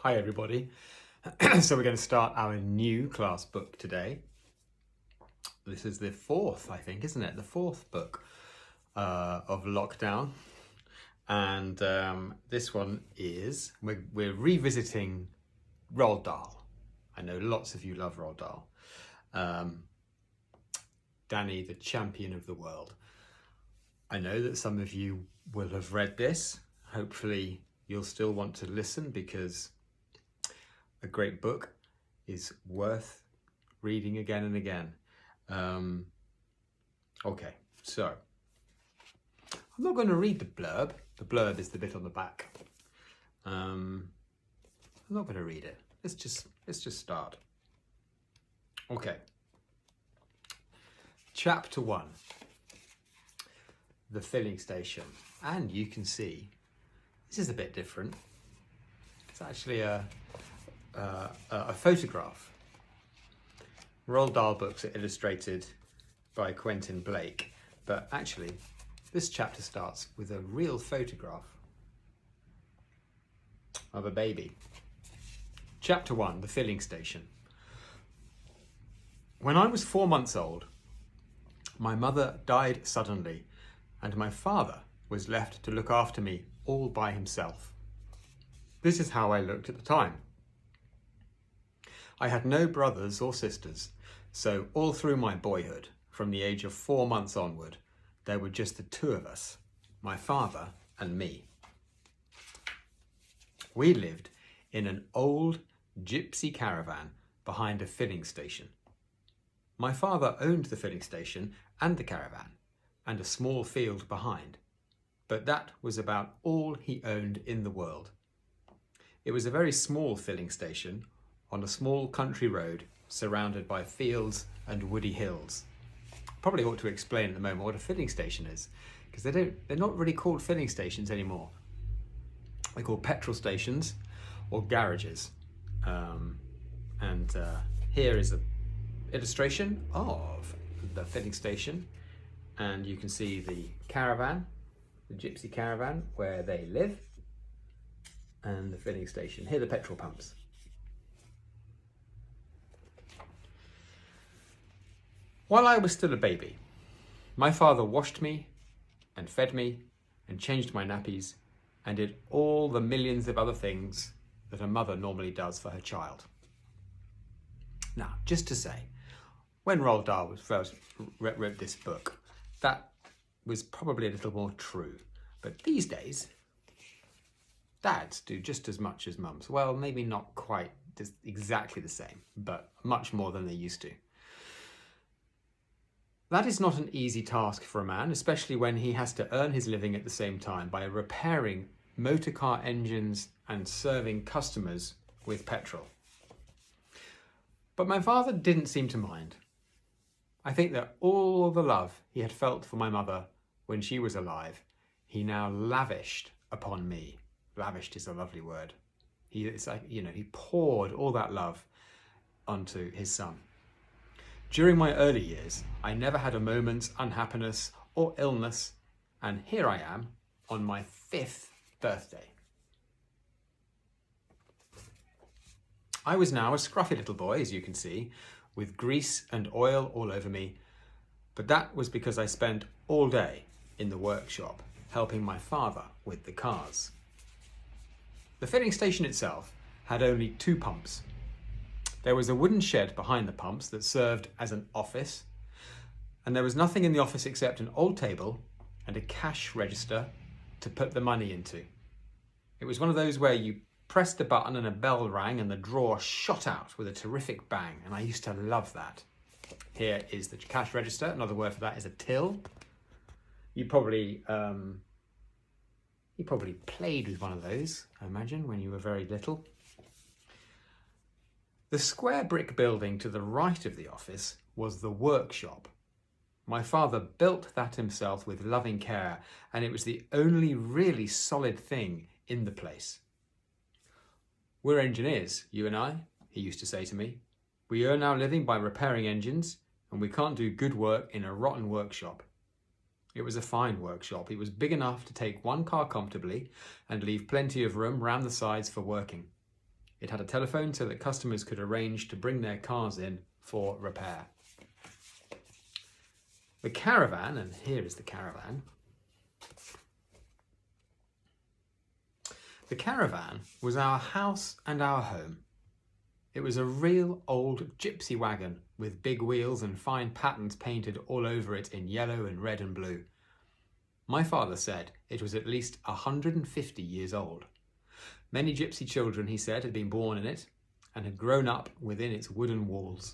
Hi everybody. So we're going to start our new class book today. This is the fourth, I think, isn't it? The fourth book of Lockdown. And this one is, we're revisiting Roald Dahl. I know lots of you love Roald Dahl. Danny, the champion of the world. I know that some of you will have read this. Hopefully you'll still want to listen because a great book is worth reading again and again. Okay, so I'm not going to read the blurb. The blurb is the bit on the back. I'm not going to read it. Let's just start. Okay. Chapter 1. The filling station. And you can see this is a bit different. It's actually a photograph. Roald Dahl books are illustrated by Quentin Blake, but actually this chapter starts with a real photograph of a baby. Chapter 1, the filling station. When I was 4 months old, my mother died suddenly, and my father was left to look after me all by himself. This is how I looked at the time. I had no brothers or sisters, so all through my boyhood, from the age of 4 months onward, there were just the two of us, my father and me. We lived in an old gypsy caravan behind a filling station. My father owned the filling station and the caravan, and a small field behind, but that was about all he owned in the world. It was a very small filling station on a small country road surrounded by fields and woody hills. Probably ought to explain at the moment what a filling station is, because they're not really called filling stations anymore. They're called petrol stations or garages. Here is an illustration of the filling station, and you can see the caravan, the gypsy caravan where they live, and the filling station. Here are the petrol pumps. While I was still a baby, my father washed me and fed me and changed my nappies and did all the millions of other things that a mother normally does for her child. Now, just to say, when Roald Dahl first wrote this book, that was probably a little more true. But these days, dads do just as much as mums. Well, maybe not quite exactly the same, but much more than they used to. That is not an easy task for a man, especially when he has to earn his living at the same time by repairing motor car engines and serving customers with petrol. But my father didn't seem to mind. I think that all the love he had felt for my mother when she was alive, he now lavished upon me. Lavished is a lovely word. He poured all that love onto his son. During my early years, I never had a moment's unhappiness or illness, and here I am on my 5th birthday. I was now a scruffy little boy, as you can see, with grease and oil all over me, but that was because I spent all day in the workshop helping my father with the cars. The filling station itself had only 2 pumps. There was a wooden shed behind the pumps that served as an office, and there was nothing in the office except an old table and a cash register to put the money into. It was one of those where you pressed a button and a bell rang and the drawer shot out with a terrific bang, and I used to love that. Here is the cash register. Another word for that is a till. You probably played with one of those, I imagine, when you were very little. The square brick building to the right of the office was the workshop. My father built that himself with loving care, and it was the only really solid thing in the place. We're engineers, you and I, he used to say to me. We earn our living by repairing engines, and we can't do good work in a rotten workshop. It was a fine workshop. It was big enough to take one car comfortably and leave plenty of room round the sides for working. It had a telephone so that customers could arrange to bring their cars in for repair. The caravan, and here is the caravan. The caravan was our house and our home. It was a real old gypsy wagon with big wheels and fine patterns painted all over it in yellow and red and blue. My father said it was at least 150 years old. Many gypsy children, he said, had been born in it and had grown up within its wooden walls.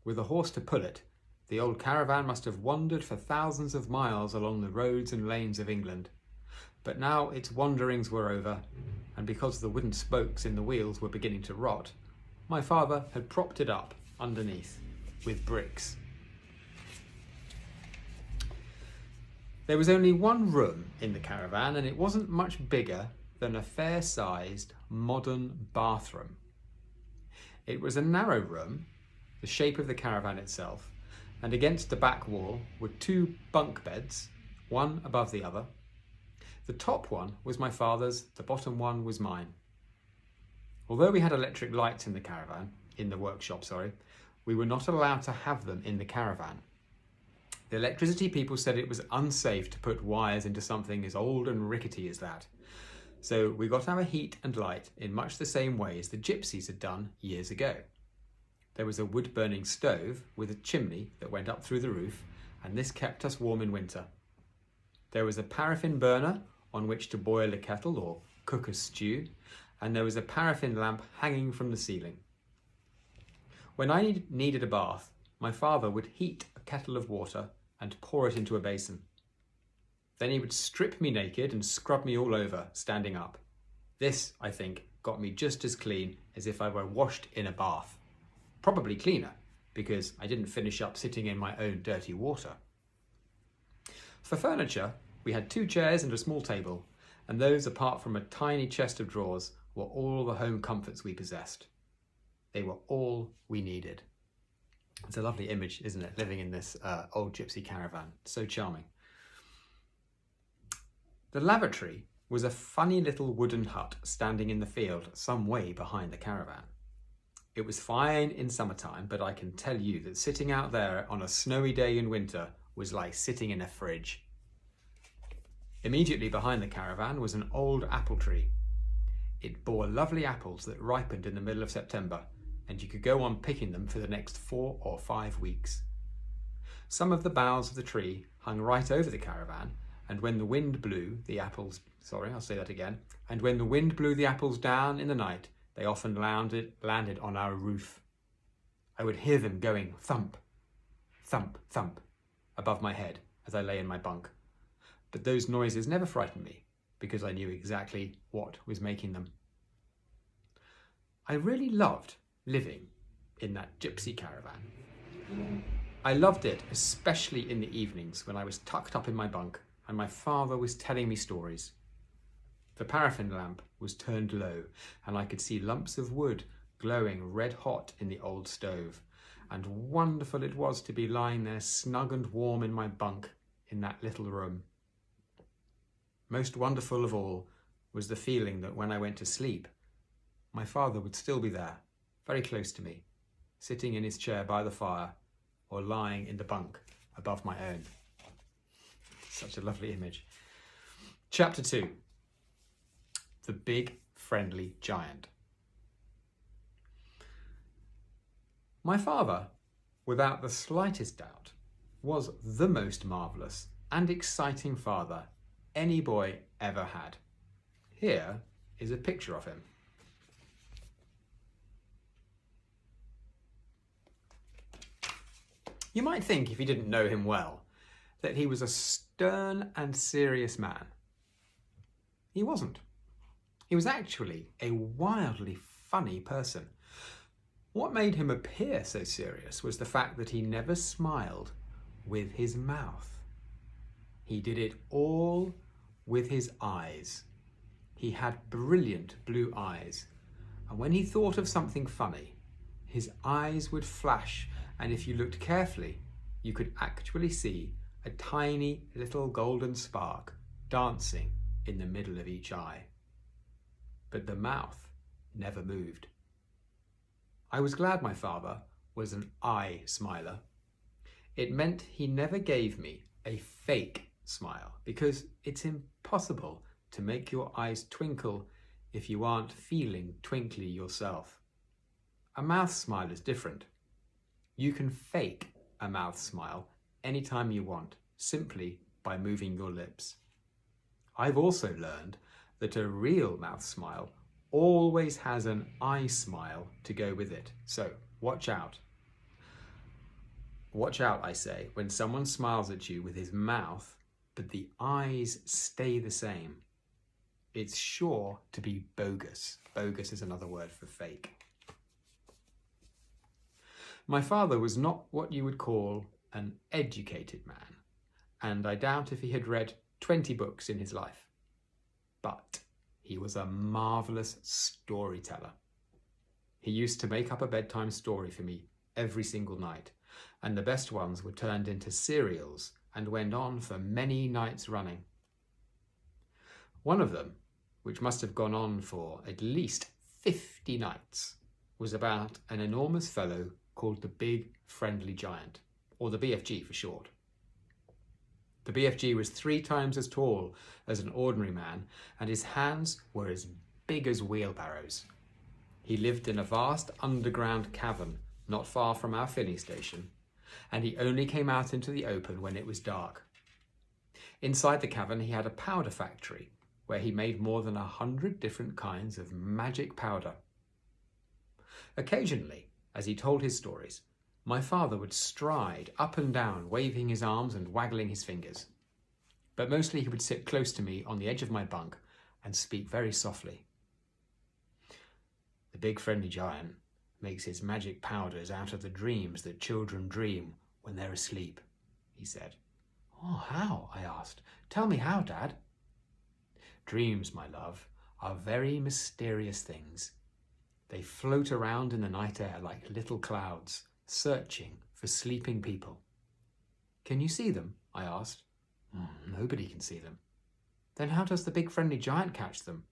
With a horse to pull it, the old caravan must have wandered for thousands of miles along the roads and lanes of England. But now its wanderings were over, and because the wooden spokes in the wheels were beginning to rot, my father had propped it up underneath with bricks. There was only one room in the caravan, and it wasn't much bigger than a fair-sized modern bathroom. It was a narrow room, the shape of the caravan itself, and against the back wall were two bunk beds, one above the other. The top one was my father's, the bottom one was mine. Although we had electric lights in the workshop, we were not allowed to have them in the caravan. The electricity people said it was unsafe to put wires into something as old and rickety as that. So we got our heat and light in much the same way as the gypsies had done years ago. There was a wood-burning stove with a chimney that went up through the roof, and this kept us warm in winter. There was a paraffin burner on which to boil a kettle or cook a stew, and there was a paraffin lamp hanging from the ceiling. When I needed a bath, my father would heat a kettle of water and pour it into a basin. Then he would strip me naked and scrub me all over, standing up. This, I think, got me just as clean as if I were washed in a bath. Probably cleaner, because I didn't finish up sitting in my own dirty water. For furniture, we had 2 chairs and a small table, and those, apart from a tiny chest of drawers, were all the home comforts we possessed. They were all we needed. It's a lovely image, isn't it, living in this old gypsy caravan. So charming. The lavatory was a funny little wooden hut standing in the field some way behind the caravan. It was fine in summertime, but I can tell you that sitting out there on a snowy day in winter was like sitting in a fridge. Immediately behind the caravan was an old apple tree. It bore lovely apples that ripened in the middle of September, and you could go on picking them for the next 4 or 5 weeks. Some of the boughs of the tree hung right over the caravan, and when the wind blew the apples, and when the wind blew the apples down in the night, they often landed on our roof. I would hear them going thump, thump, thump above my head as I lay in my bunk. But those noises never frightened me because I knew exactly what was making them. I really loved living in that gypsy caravan. I loved it, especially in the evenings when I was tucked up in my bunk and my father was telling me stories. The paraffin lamp was turned low, and I could see lumps of wood glowing red hot in the old stove, and wonderful it was to be lying there snug and warm in my bunk in that little room. Most wonderful of all was the feeling that when I went to sleep, my father would still be there, very close to me, sitting in his chair by the fire or lying in the bunk above my own. Such a lovely image. Chapter 2. The Big Friendly Giant. My father, without the slightest doubt, was the most marvellous and exciting father any boy ever had. Here is a picture of him. You might think, if you didn't know him well, that he was a stern and serious man. He wasn't. He was actually a wildly funny person. What made him appear so serious was the fact that he never smiled with his mouth. He did it all with his eyes. He had brilliant blue eyes, and when he thought of something funny, his eyes would flash, and if you looked carefully, you could actually see a tiny little golden spark dancing in the middle of each eye. But the mouth never moved. I was glad my father was an eye smiler. It meant he never gave me a fake smile, because it's impossible to make your eyes twinkle if you aren't feeling twinkly yourself. A mouth smile is different. You can fake a mouth smile anytime you want, simply by moving your lips. I've also learned that a real mouth smile always has an eye smile to go with it. So watch out. Watch out, I say, when someone smiles at you with his mouth, but the eyes stay the same. It's sure to be bogus. Bogus is another word for fake. My father was not what you would call an educated man, and I doubt if he had read 20 books in his life. But he was a marvellous storyteller. He used to make up a bedtime story for me every single night, and the best ones were turned into serials and went on for many nights running. One of them, which must have gone on for at least 50 nights, was about an enormous fellow called the Big Friendly Giant, or the BFG for short. The BFG was 3 times as tall as an ordinary man, and his hands were as big as wheelbarrows. He lived in a vast underground cavern not far from our filling station, and he only came out into the open when it was dark. Inside the cavern he had a powder factory where he made more than 100 different kinds of magic powder. Occasionally, as he told his stories, my father would stride up and down, waving his arms and waggling his fingers. But mostly he would sit close to me on the edge of my bunk and speak very softly. The Big Friendly Giant makes his magic powders out of the dreams that children dream when they're asleep, he said. Oh, how? I asked. Tell me how, Dad. Dreams, my love, are very mysterious things. They float around in the night air like little clouds, searching for sleeping people. Can you see them? I asked. Nobody can see them. Then how does the Big Friendly Giant catch them?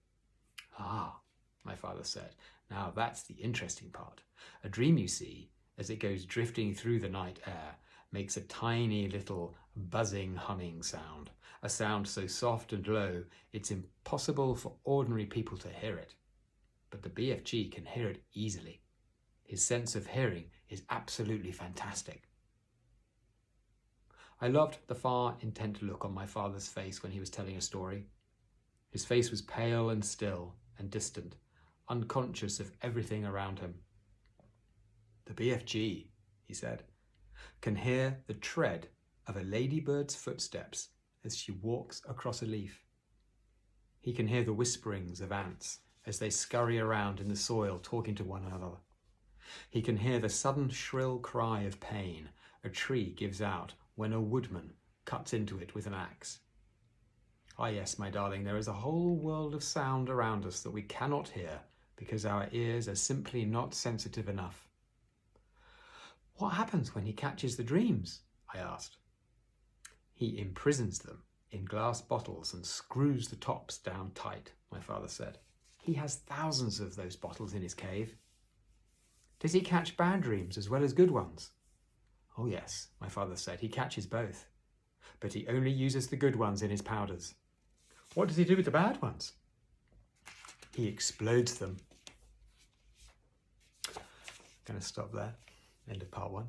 Ah, my father said. Now that's the interesting part. A dream, you see, as it goes drifting through the night air, makes a tiny little buzzing humming sound, a sound so soft and low it's impossible for ordinary people to hear it. But the BFG can hear it easily. His sense of hearing is absolutely fantastic. I loved the far, intent look on my father's face when he was telling a story. His face was pale and still and distant, unconscious of everything around him. The BFG, he said, can hear the tread of a ladybird's footsteps as she walks across a leaf. He can hear the whisperings of ants as they scurry around in the soil talking to one another. He can hear the sudden shrill cry of pain a tree gives out when a woodman cuts into it with an axe. Ah yes, my darling, there is a whole world of sound around us that we cannot hear because our ears are simply not sensitive enough. What happens when he catches the dreams? I asked. He imprisons them in glass bottles and screws the tops down tight, my father said. He has thousands of those bottles in his cave. Does he catch bad dreams as well as good ones? Oh yes, my father said, he catches both. But he only uses the good ones in his powders. What does he do with the bad ones? He explodes them. I'm going to stop there. End of part 1.